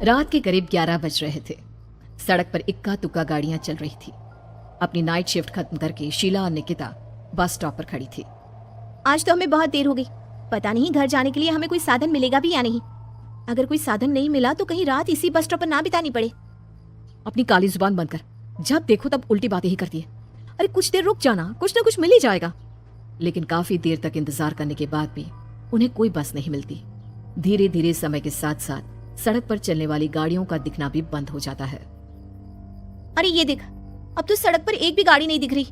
रात के करीब 11 बज रहे थे। सड़क पर इक्का तुक्का गाड़ियां चल रही थी। अपनी नाइट शिफ्ट खत्म करके शीला और निकिता बस स्टॉप पर खड़ी थी। आज तो हमें बहुत देर हो गई, पता नहीं घर जाने के लिए हमें कोई साधन मिलेगा भी या नहीं। अगर कोई साधन नहीं मिला तो कहीं रात इसी बस स्टॉप पर ना बितानी पड़े। अपनी काली जुबान बंद कर, जब देखो तब उल्टी बातें ही करती है। अरे कुछ देर रुक जाना, कुछ ना कुछ मिल ही जाएगा। लेकिन काफी देर तक इंतजार करने के बाद भी उन्हें कोई बस नहीं मिलती। धीरे धीरे समय के साथ साथ सड़क पर चलने वाली गाड़ियों का दिखना भी बंद हो जाता है। अरे ये देख, अब तो सड़क पर एक भी गाड़ी नहीं दिख रही।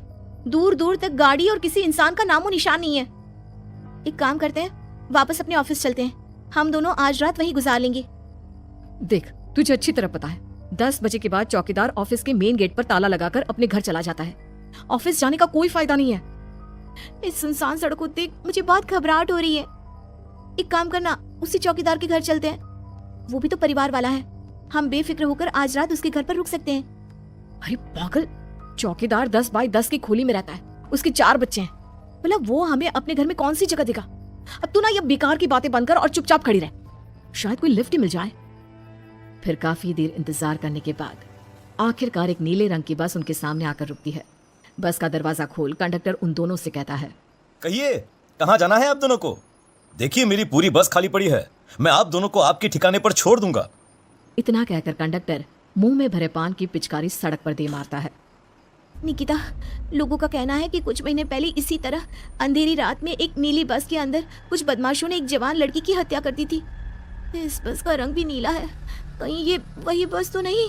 दूर दूर तक गाड़ी और किसी इंसान का नामो निशान नहीं है। एक काम करते हैं, वापस अपने ऑफिस चलते हैं। हम दोनों आज रात वहीं गुजार लेंगे। देख, तुझे अच्छी तरह पता है 10 बजे के बाद चौकीदार ऑफिस के मेन गेट पर ताला लगाकर अपने घर चला जाता है। ऑफिस जाने का कोई फायदा नहीं है। इस सुनसान सड़क को देख मुझे बहुत घबराहट हो रही है। एक काम करना, उसी चौकीदार के घर चलते हैं। वो भी तो परिवार वाला है। हम बेफिक्र होकर आज रात उसके घर पर रुक सकते हैं। अरे पागल, चौकीदार 10 बाई 10 की खोली में रहता है। उसके 4 बच्चे हैं। मतलब वो हमें अपने घर में कौन सी जगह देगा। अब तू ना ये बेकार की बातें बंद कर और चुपचाप खड़ी रह, शायद कोई लिफ्ट ही मिल जाए। फिर काफी देर इंतजार करने के बाद आखिरकार एक नीले रंग की बस उनके सामने आकर रुकती है। बस का दरवाजा खोल कंडक्टर उन दोनों से कहता है, कहिए कहाँ जाना है आप दोनों को? देखिए मेरी पूरी बस खाली पड़ी है, मैं आप दोनों को आपके ठिकाने पर छोड़ दूंगा। इतना कहकर कंडक्टर मुंह में भरे पान की पिचकारी सड़क पर दे मारता है। निकिता, लोगों का कहना है कि कुछ महीने पहले इसी तरह अंधेरी रात में एक नीली बस के अंदर कुछ बदमाशों ने एक जवान लड़की की हत्या कर दी थी। इस बस का रंग भी नीला है, कहीं ये वही बस तो नहीं?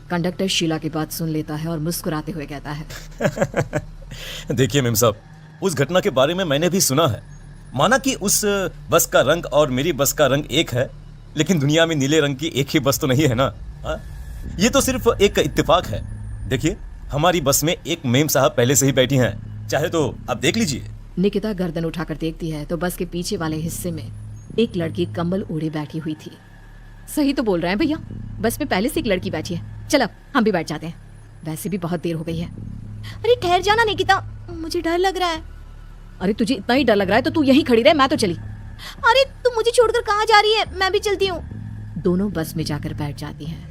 कंडक्टर शीला की बात सुन लेता है और मुस्कुराते हुए कहता है, देखिए मेम साहब, उस घटना के बारे में मैंने भी सुना है। माना कि उस बस का रंग और मेरी बस का रंग एक है, लेकिन दुनिया में नीले रंग की एक ही बस तो नहीं है ना। ये तो सिर्फ एक इत्तेफाक है। देखिए हमारी बस में एक मेम साहब पहले से ही बैठी हैं, चाहे तो आप देख लीजिए। निकिता गर्दन उठाकर देखती है तो बस के पीछे वाले हिस्से में एक लड़की कंबल ओढ़े बैठी हुई थी। सही तो बोल रहे हैं भैया, बस में पहले से एक लड़की बैठी है। चल अब हम भी बैठ जाते हैं, वैसे भी बहुत देर हो गई है। अरे ठहर जाना निकिता, मुझे डर लग रहा है। अरे तुझे इतना ही डर लग रहा है तो तू यहीं खड़ी रहे, मैं तो चली। अरे तू मुझे छोड़कर कहाँ जा रही है? मैं भी चलती हूँ। दोनों बस में जाकर बैठ जाती हैं।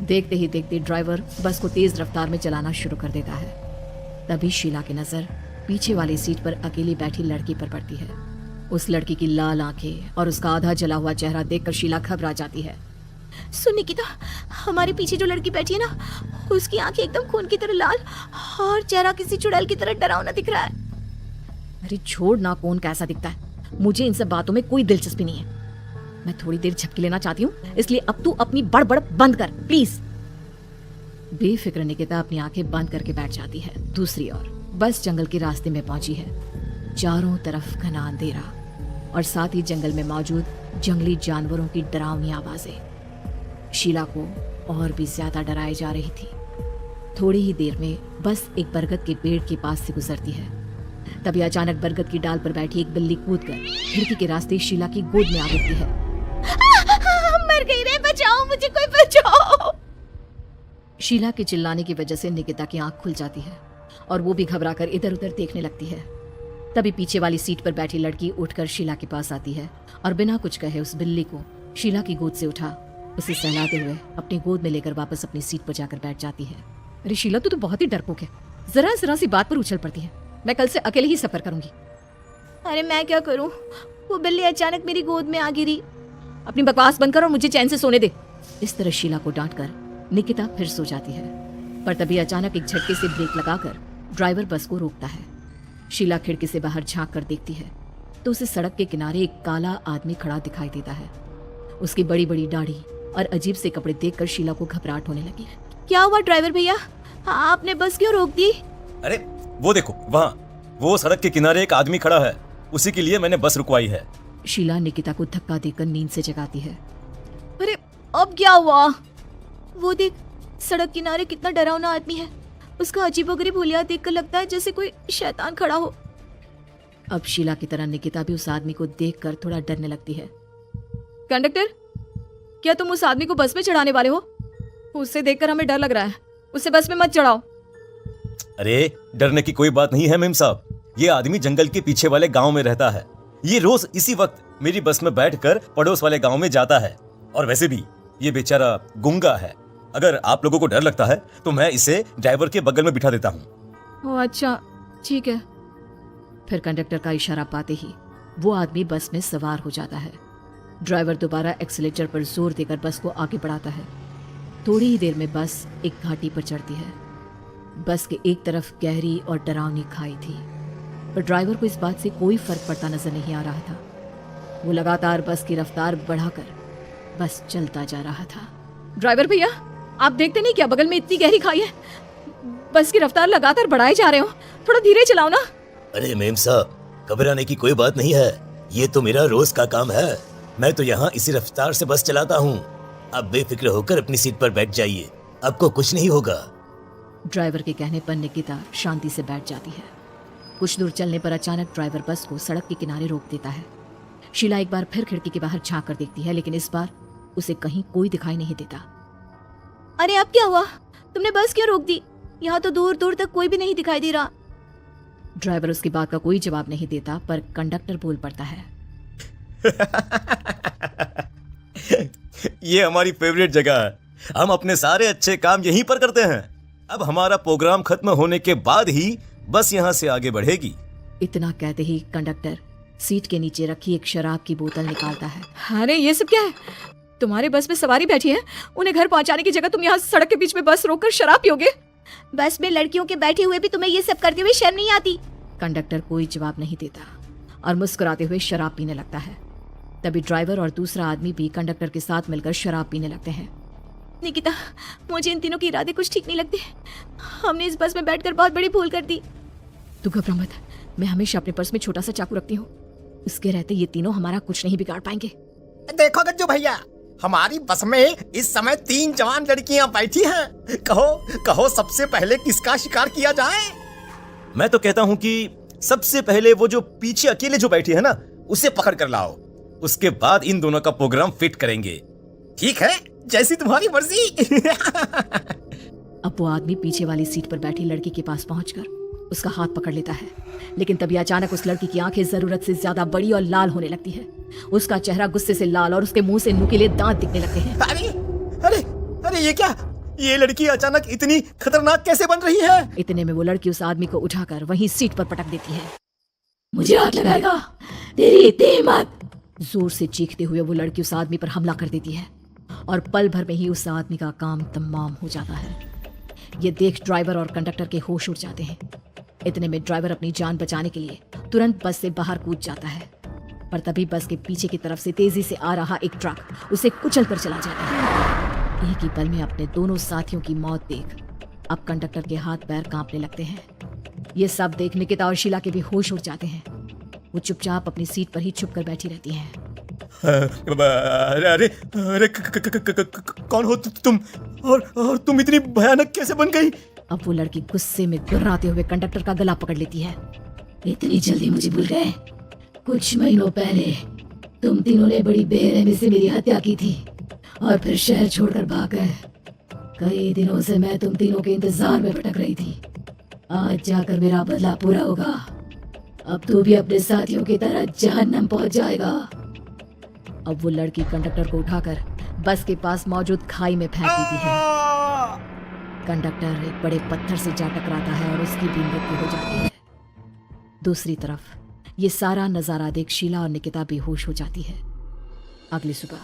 देखते ही देखते ड्राइवर बस को तेज रफ्तार में चलाना शुरू कर देता है। तभी शीला की नजर पीछे वाली सीट पर अकेली बैठी लड़की पर पड़ती है। उस लड़की की लाल आंखें और उसका आधा जला हुआ चेहरा देखकर शीला घबरा जाती है। सुन निकिता, हमारे पीछे जो लड़की बैठी है ना, उसकी आंखें एकदम खून की तरह लाल और चेहरा किसी चुड़ैल की तरह डरावना दिख रहा है। अरे छोड़ ना, कौन कैसा दिखता है, मुझे इन सब बातों में कोई दिलचस्पी नहीं है। मैं थोड़ी देर झपकी लेना चाहती हूँ, इसलिए अब तू अपनी बड़बड़ बंद कर प्लीज। बेफिक्र निकिता अपनी आंखें बंद करके बैठ जाती है। दूसरी ओर बस जंगल के रास्ते में पहुंची है। चारों तरफ घना अंधेरा और साथ ही जंगल में मौजूद जंगली जानवरों की डरावनी आवाजें शीला को और भी ज्यादा डराए जा रही थी। थोड़ी ही देर में बस एक बरगद के पेड़ के पास से गुजरती है। तभी अचानक बरगद की डाल पर बैठी एक बिल्ली कूदकर खिड़की के रास्ते शीला की गोद में आ गिरती है। मर गई रे, बचाओ मुझे, कोई बचाओ। शीला के चिल्लाने की वजह से निकिता की आंख खुल जाती है और वो भी घबराकर इधर उधर देखने लगती है। तभी पीछे वाली सीट पर बैठी लड़की उठकर शीला के पास आती है और बिना कुछ कहे उस बिल्ली को शीला की गोद से उठा उसे सहलाते हुए अपनी गोद में लेकर वापस अपनी सीट पर जाकर बैठ जाती है। अरे शीला, तू तो बहुत ही डरपोक है, जरा जरा सी बात पर उछल पड़ती है। मैं कल से अकेले ही सफर करूंगी। अरे मैं क्या करूं, वो बिल्ली अचानक मेरी गोद में आ गिरी। अपनी बकवास बंद कर और मुझे चैन से सोने दे। इस तरह शीला को डांटकर निकिता फिर सो जाती है। पर तभी अचानक एक झटके से ब्रेक लगाकर ड्राइवर बस को रोकता है। शीला खिड़की से बाहर झांक कर देखती है तो उसे सड़क के किनारे एक काला आदमी खड़ा दिखाई देता है। उसकी बड़ी बड़ी दाढ़ी और अजीब से कपड़े देखकर शीला को घबराहट होने लगी। क्या हुआ ड्राइवर भैया, आपने बस क्यों रोक दी? अरे वो देखो, वहाँ वो सड़क के किनारे एक आदमी खड़ा है, उसी के लिए मैंने बस रुकवाई है। शीला निकिता को धक्का देकर नींद से जगाती है। अरे अब क्या हुआ? वो देख, सड़क किनारे कितना डरावना आदमी है। उसका अजीबोगरीब हुलिया देखकर लगता है जैसे कोई शैतान खड़ा हो। अब शीला की तरह निकिता भी उस आदमी को देखकर थोड़ा डरने लगती है। कंडक्टर, क्या तुम उस आदमी को बस में चढ़ाने वाले हो? उससे देखकर हमें डर लग रहा है, उसे बस में मत चढ़ाओ। अरे डरने की कोई बात नहीं है मेम साहब, ये आदमी जंगल के पीछे वाले गांव में रहता है। ये रोज इसी वक्त मेरी बस में बैठकर पड़ोस वाले गांव में जाता है। और वैसे भी ये बेचारा गूंगा है। अगर आप लोगों को डर लगता है तो मैं इसे ड्राइवर के बगल में बिठा देता हूँ। ओह अच्छा, ठीक है। फिर कंडक्टर का इशारा पाते ही वो आदमी बस में सवार हो जाता है। ड्राइवर दोबारा एक्सीलेटर पर जोर देकर बस को आगे बढ़ाता है। थोड़ी ही देर में बस एक घाटी पर चढ़ती है। बस के एक तरफ गहरी और डरावनी खाई थी, पर ड्राइवर को इस बात से कोई फर्क पड़ता नजर नहीं आ रहा था। वो लगातार बस की रफ्तार बढ़ाकर बस चलता जा रहा था। ड्राइवर भैया, आप देखते नहीं क्या बगल में इतनी गहरी खाई है? बस की रफ्तार लगातार बढ़ाए जा रहे हो, थोड़ा धीरे चलाओ ना। अरे मेम साहब, घबराने की कोई बात नहीं है, ये तो मेरा रोज का काम है। मैं तो यहाँ इसी रफ्तार से बस चलाता हूँ। आप बेफिक्र होकर अपनी सीट पर बैठ जाइए, आपको कुछ नहीं होगा। ड्राइवर के कहने पर निकिता शांति से बैठ जाती है। कुछ दूर चलने पर अचानक ड्राइवर बस को सड़क के किनारे रोक देता है। शीला एक बार फिर खिड़की के बाहर झांक कर देखती है, लेकिन इस बार उसे कहीं कोई दिखाई नहीं देता। अरे अब क्या हुआ? तुमने बस क्यों रोक दी? यहाँ तो दूर दूर तक कोई भी नहीं दिखाई दे रहा। ड्राइवर उसकी बात का कोई जवाब नहीं देता, पर कंडक्टर बोल पड़ता है। ये हमारी फेवरेट जगह है, हम अपने सारे अच्छे काम यहीं पर करते हैं। अब हमारा प्रोग्राम खत्म होने के बाद ही बस यहाँ से आगे बढ़ेगी। इतना कहते ही कंडक्टर सीट के नीचे रखी एक शराब की बोतल निकालता है। अरे ये सब क्या है? तुम्हारे बस में सवारी बैठी है, उन्हें घर पहुंचाने की जगह तुम यहाँ सड़क के बीच में बस रोककर शराब पियोगे? बस में लड़कियों के बैठे हुए भी तुम्हें ये सब करते हुए शर्म नहीं आती? कंडक्टर कोई जवाब नहीं देता और मुस्कुराते हुए शराब पीने लगता है। तभी ड्राइवर और दूसरा आदमी भी कंडक्टर के साथ मिलकर शराब पीने लगते हैं। निकिता, मुझे इन तीनों के इरादे कुछ ठीक नहीं लगते। हमने इस बस में बैठकर बहुत बड़ी भूल कर दी। तू घबरा मत, मैं हमेशा अपने पर्स में छोटा सा चाकू रखती हूँ। उसके रहते ये तीनों हमारा कुछ नहीं बिगाड़ पाएंगे। देखो गज्जू भैया, हमारी बस में इस समय 3 जवान लड़कियां बैठी हैं। कहो सबसे पहले किसका शिकार किया जाए? मैं तो कहता हूँ कि सबसे पहले वो जो पीछे अकेले जो बैठी है ना, उसे पकड़ कर लाओ। उसके बाद इन दोनों का प्रोग्राम फिट करेंगे। ठीक है, जैसी तुम्हारी मर्जी। अब वो आदमी पीछे वाली सीट पर बैठी लड़की के पास पहुंचकर उसका हाथ पकड़ लेता है, लेकिन तभी अचानक उस लड़की की आंखें जरूरत से ज्यादा बड़ी और लाल होने लगती है। उसका चेहरा गुस्से से लाल और उसके मुंह से नुकीले दांत दिखने लगते हैं। अरे अरे अरे, ये क्या? ये लड़की अचानक इतनी खतरनाक कैसे बन रही है? इतने में वो लड़की उस आदमी को उठाकर वहीं सीट पर पटक देती है। मुझे हाथ लगाएगा, तेरी इतनी हिम्मत! जोर से चीखते हुए वो लड़की उस आदमी पर हमला कर देती है और पल भर में ही उस आदमी का काम तमाम हो जाता है। ये देख ड्राइवर और कंडक्टर के होश उड़ जाते हैं। इतने में ड्राइवर अपनी जान बचाने के लिए तुरंत बस से बाहर कूद जाता है, पर तभी बस के पीछे की तरफ से तेजी से आ रहा एक ट्रक उसे कुचल कर चला जाता है। एक ही पल में अपने दोनों साथियों की मौत देख अब कंडक्टर के हाथ पैर कांपने लगते हैं। ये सब देख निकिता और शीला के भी होश उड़ जाते हैं। वो चुपचाप अपनी सीट पर ही छुप कर बैठी रहती हैं। अरे अरे कौन हो तुम? और तुम इतनी भयानक कैसे बन गई? अब वो लड़की गुस्से में गुर्राते हुए कंडक्टर का गला पकड़ लेती है। इतनी जल्दी मुझे भूल गए? कुछ महीनों पहले तुम तीनों ने बड़ी बेरहमी से मेरी हत्या की थी और फिर शहर छोड़कर भाग गए। कई दिनों से मैं तुम तीनों के इंतजार में भटक रही थी। आज जाकर मेरा बदला पूरा होगा। अब तू भी अपने साथियों की तरह जहन्नम पहुंच जाएगा। अब वो लड़की कंडक्टर को उठाकर बस के पास मौजूद खाई में फेंक देती है। कंडक्टर एक बड़े पत्थर से जा टकराता है और उसकी भी मृत्यु हो जाती है। दूसरी तरफ ये सारा नजारा देख शीला और निकिता बेहोश हो जाती है। अगली सुबह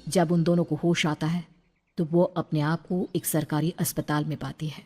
जब उन दोनों को होश आता है तो वो अपने आप को एक सरकारी अस्पताल में पाती है।